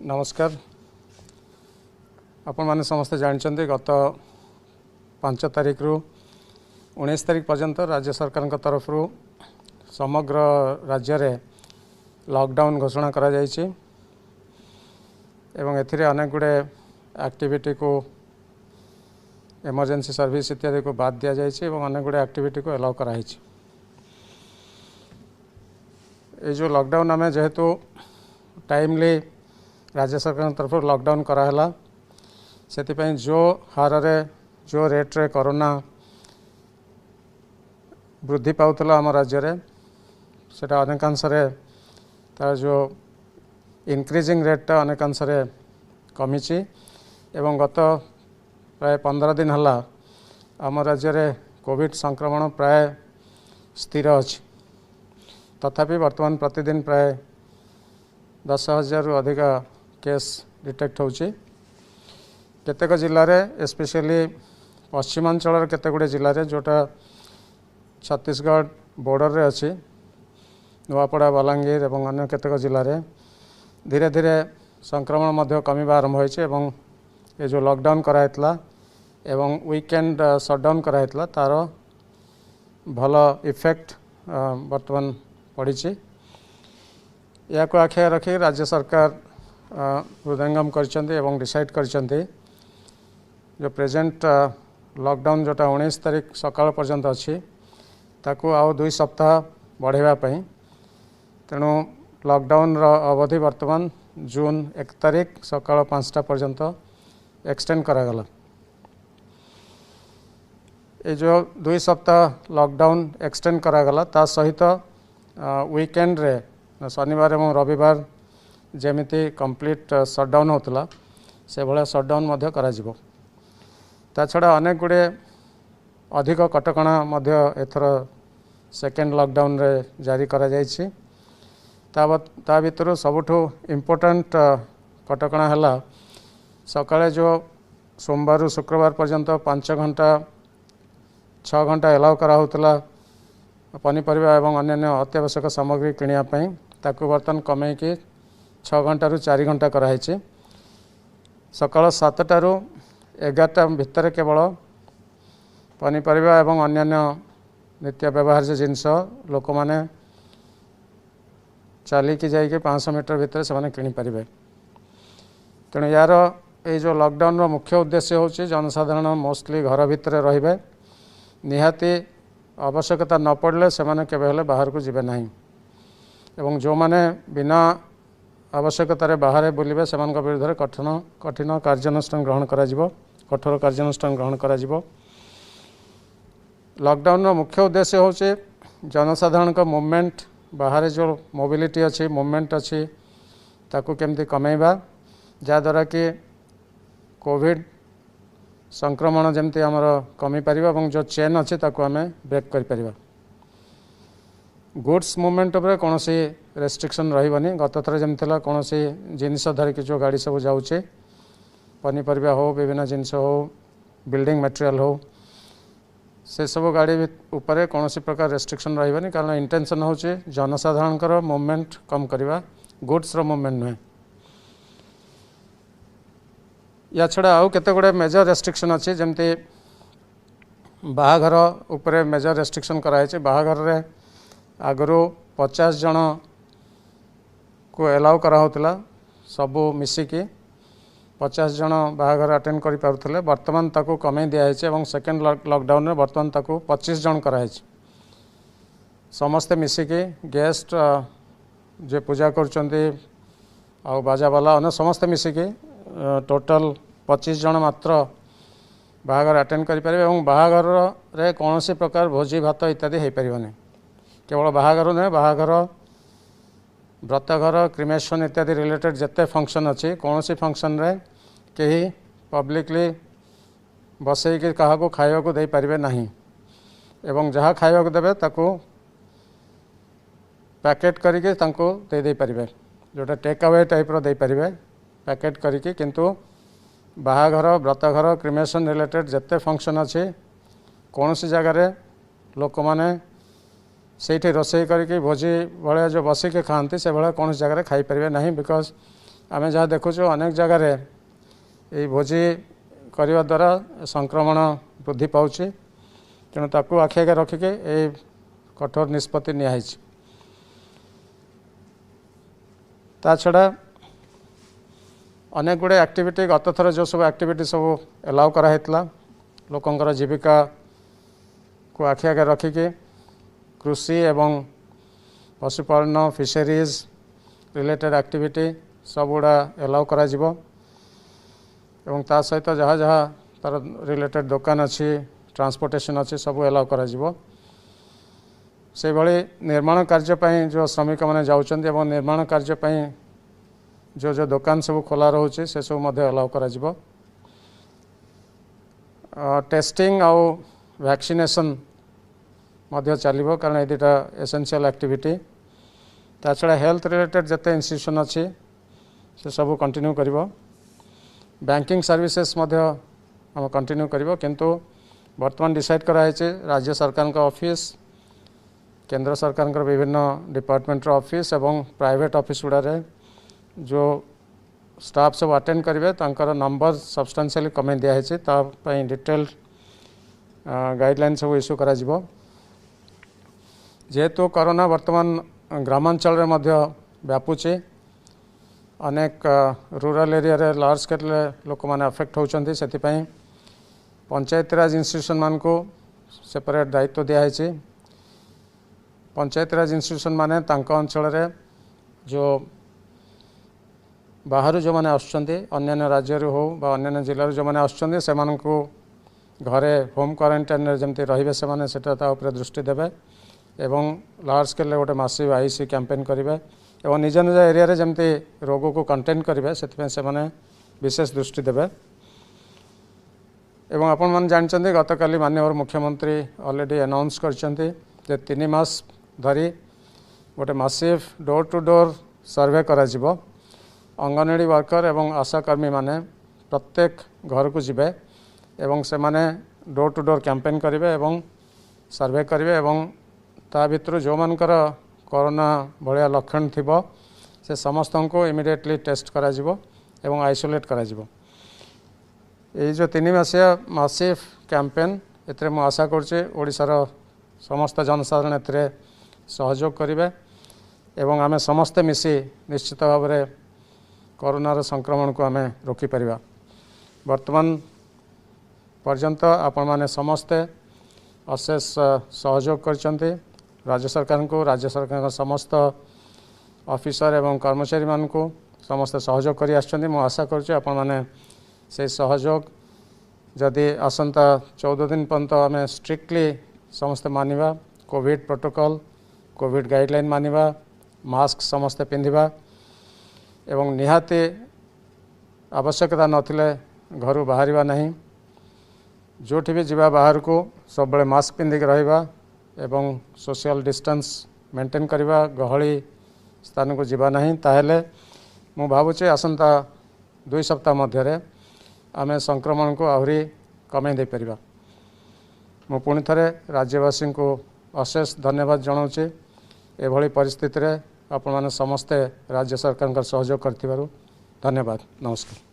नमस्कार। आपण माने समस्त जानते गत 5 तारिख रु 19 तारिख पर्यंत राज्य सरकार तरफ समग्र राज्य रे लॉकडाउन घोषणा करा जायछि एवं एथिरे अनेक गुडे एक्टिविटी को इमरजेंसी सर्विस इत्यादि को बाद दिया जायछि एवं अनेक गुडे एक्टिविटी को अलाउ करा हिछि। ए जो लॉकडाउन आमे जेहेतु टाइमली राज्य सरकार तरफ लॉकडाउन कराला से जो हार रे जो रेट रे कोरोना वृद्धि पाउतला आम राज्य रे सेटा अनेकांश रे तार जो इंक्रीजिंग रेटा अनेकांश रे कमिछि एवं गत प्राय 15 दिन हला आम राज्य रे कोविड संक्रमण प्राय स्थिर अछि। तथापि वर्तमान प्रतिदिन प्राय 10,000 रु अधिक केस डिटेक्ट होछि। केतेक जिल्ला रे स्पेशली पश्चिमांचल केते गुडे जिल्ला रे जोटा छत्तीसगढ़ बॉर्डर रे अछि नुआपड़ा बलांगीर एवं अन्य केतेक जिल्ला रे धीरे धीरे संक्रमण मध्य कमिबा आरंभ होइछे एवं ये जो लॉकडाउन कराइतला एवं वीकेंड शटडाउन कराइतला तार भल इफेक्ट वर्तमान पड़िछि। या को आखे रखी राज्य सरकार हृदयंगम करचंती एवं डिसाइड करचंती जो प्रेजेंट लॉकडाउन जोटा 19 तारिख सकाळ पर्यंत अछि ताकू आउ 2 सप्ताह बढ़ेबा पई तेणु लॉकडाउन रो अवधि वर्तमान जून 1 तारिख सकाळ 5टा पर्यंत एक्सटेंड करा गला। ए जो 2 सप्ताह लॉकडाउन एक्सटेंड करा गला ता सहित वीकेंड रे शनिवार एवं रविवार जेमिति कंप्लीट शटडाउन होतला से भले शटडाउन मध्य करा जिवो। ता छड़ा अनेक गुडे अधिक कटकणा मध्य एथर सेकेंड लॉकडाउन रे जारी करा जायछि। ता भितर सबुठो इम्पोर्टेंट कटकणा हला सकाळे जो सोमवार शुक्रवार पर्यंत 5 घंटा 6 घंटा अलाउ करा होतला पनीपरिया एवं अन्य अत्यावश्यक सामग्री किनिया पई ताकू बर्तन कमे कि 6 घंटा रु 4 घंटा कराई। सकाळ 7टा रु 11टा भितर केवल पनीपरिया एवं अन्य नित्य व्यवहार्य जिनस लोक माने चलिकी जाइके 500 मीटर भितर से किनी पारिबे। तेणु यार ये जो लॉकडाउन रो मुख्य उद्देश्य होची जनसाधारण मोस्टली घर भितर रहिबे निहाती आवश्यकता न पड़ले से माने केबे हेले बाहर को जिबे नहीं एवं जो माने बिना आवश्यकतार बाहर बुलिबे सेमानक विरुद्ध कठिन कार्यानुष्ठान ग्रहण करा जिवो कठोर कार्यानुष्ठान ग्रहण करा जिवो। लॉकडाउन रो मुख्य उद्देश्य होचे जनसाधारण का मूवमेंट बाहर जो मोबिलिटी अच्छी मूवमेंट अच्छी ताकू केमती कमेबा जा द्वारा कि कोविड संक्रमण जमती आमर कमी पारिबा एवं जो चेन अच्छी ताकू आमे ब्रेक करि परिबा। गुड्स मूवमेंट उपर कौनसी रेस्ट्रिक्शन रहिबनी। गत थर जमथिला कौनसी जिनिस धरिकी जो गाड़ी सब जाउचे पनीपरिया हो विभिन्न जिनिस हो बिल्डिंग मटेरियल हो से सब गाड़ी ऊपर कौनसी प्रकार रेस्ट्रिक्शन रहिबनी कारण इंटेंशन होचे जनसाधारण मूवमेंट कम करवा गुड्स रो मूवमेंट नुहे। या छड़ा आउ केते गुडे मेजर रेस्ट्रिक्शन अच्छी जमती बाहाघर उपरे मेजर रेस्ट्रिक्शन कराई। बाहाघर रे आगरो 50 जन को अलाउ करा होतला सबू मिसिकी 50 जन बाहाघर अटेंड करि पारुथले वर्तमान ताकू कमे दिया है एवं सेकेंड लॉकडाउन रे वर्तमान ताकू 25 जन करा है। समस्ते मिसिकी गेस्ट जे पूजा करचंती आ बाजावाला अने समस्ते मिसिकी टोटल 25 जन मात्र बाहाघर अटेंड करि परिबे एवं बाहाघर रे कोनोसी प्रकार भोजी भात इत्यादि हे परिबने। केवल बाहाघर ने बाहाघर व्रतघर क्रिमेशन इत्यादि रिलेटेड जिते फंक्शन अच्छी कौन सी फंक्शन रे कहीं पब्लिकली बसईक क्या खावा को दे पारे नहीं एवं जहाँ खावा को देवे ताकू पैकेट करके दे पारे जोटा टेक अवे टाइप रो दे पारे पैकेट करके किंतु बाहाघर व्रतघर क्रिमेशन रिलेटेड जिते फंक्शन अच्छी कौन सी जगार लोक मैंने से रोषे करके भोजी भाया जो बसिके खाती से भाया कौन जगह खाई पारे ना बिकज आम जहाँ देखु अनेक जगार ये भोजी करने द्वारा संक्रमण वृद्धि पाँच तेणु ताकू आखि आगे रखिक ये कठोर निष्पत्ति नियाई। ता छड़ा अनेक गुड़े एक्टिविटी गत थर जो सब एक्टिविटी सब एलाउ कराइला लोकंर जीविका को आखि आगे रखिक कृषि एवं पशुपालन फिशरीज रिलेटेड एक्टिविटी सब गुड़ा एलाउ करा जिवो एवं ता सहित जहाँ जहाँ तार रिलेटेड दुकान अच्छी ट्रांसपोर्टेशन अच्छी सब एलाउ करा जिवो। से भली निर्माण कार्य जो श्रमिक मैंने जाउछन्ति एवं निर्माण कार्य जो जो दुकान सब खोला रोचे से सब मध्य अलाउ करा जिवो। टेस्टिंग आउ वैक्सीनेशन मध्य चलिबो कारण ये दुटा एसेंशियल एक्टिविटी। ता छड़ा हेल्थ रिलेटेड जते इंस्टीट्यूशन अच्छी से सब कंटिन्यू करिवो। बैंकिंग सर्विसेज मध्य हम कंटिन्यू करिवो किंतु वर्तमान डिसाइड कराई राज्य सरकार का ऑफिस केंद्र सरकार का विभिन्न डिपार्टमेंट ऑफिस एवं प्राइवेट ऑफिस गुड़ा जो स्टाफ सब अटेंड करेंगे तांकर नंबर सब्सटेंशियली कमे दिखाई डिटेल गाइडलाइन सब इश्यू करा जिवो। जेहेतु कोरोना वर्तमान ग्रामांचल रे मध्य व्यापुची अनेक रूरल एरिया रे लार्ज स्केल लोक मैंने अफेक्ट होउछन्ति से पंचायती राज इंस्टीट्यूशन मान को सेपरेट दायित्व दिखाई। पंचायती राज इंस्टीट्यूशन माने तांको अंचल रे जो बाहर जो मैंने आसुच्चन्ति अन्य राज्य हो बा अन्य जिले जो मैंने आसुच्चन्ति से मानकु घरे होम क्वारंटाइन जमती रहिबे से माने सेटा ता ऊपर दृष्टि देबे एवं लार्ज स्केल गोटे मासिव आईसी कैंपेन करेंगे एवं निज निज एरिया रे जमती रोग को कंटेन करेंगे से माने विशेष दृष्टि देबे। एवं आपण मन जानचन्ति गतकाली माननीय मुख्यमंत्री ऑलरेडी अनाउंस करचन्ति जे 3 मास धरी गोटे massive door to door survey करा जिवो। अंगनवाड़ी वर्कर एवं आशाकर्मी माने प्रत्येक घर को जिबे एवं से माने डोर टू डोर कैंपेन करेंगे एवं सर्वे करेंगे एवं ता भितर जो मानकर कोरोना भलिया लक्षण थिबो से समस्त को इमिडिएटली टेस्ट करा जिवो एवं आइसोलेट करा जिवो। ये जो 3 मासिया मासिव कैंपेन एतरे मु आशा करछे ओडिसार समस्त जनसाधारण एतरे सहयोग करेंगे एवं आमे समस्ते मिसी निश्चित भाव में कोरोनार संक्रमण को आमे रोकी परिबा। वर्तमान पर्यंत आपण माने समस्ते अशेष सहयोग करचन्ति राज्य सरकार को राज्य सरकार समस्त ऑफिसर एवं कर्मचारी मान को समस्त सहयोग करि आछन्ति। मु आशा करछु आपण माने से सहयोग जदि आसंता 14 दिन पर्यंत आमे स्ट्रिक्टली समस्त मानिबा कोविड प्रोटोकॉल कोविड गाइडलाइन मानिबा मास्क समस्त पिंधिबा एवं निहाती आवश्यकता नथिले घर बाहरिबा नहीं जोठी भी जीवा बाहर को सब बड़े मास्क पिंधिक रहिबा एवं सोशल डिस्टेंस मेंटेन करिबा गहली स्थान को जीवा नहीं ताहेले मु भावुचे आसंता 2 सप्ताह मध्य आमे संक्रमण को आहरी कमे दे परिबा। मु पुणी थरे राज्यवासी को अशेष धन्यवाद जनाऊे एभली परिस्थिति रे आपण माने समस्ते राज्य सरकार का सहयोग करथिबारु धन्यवाद। नमस्कार।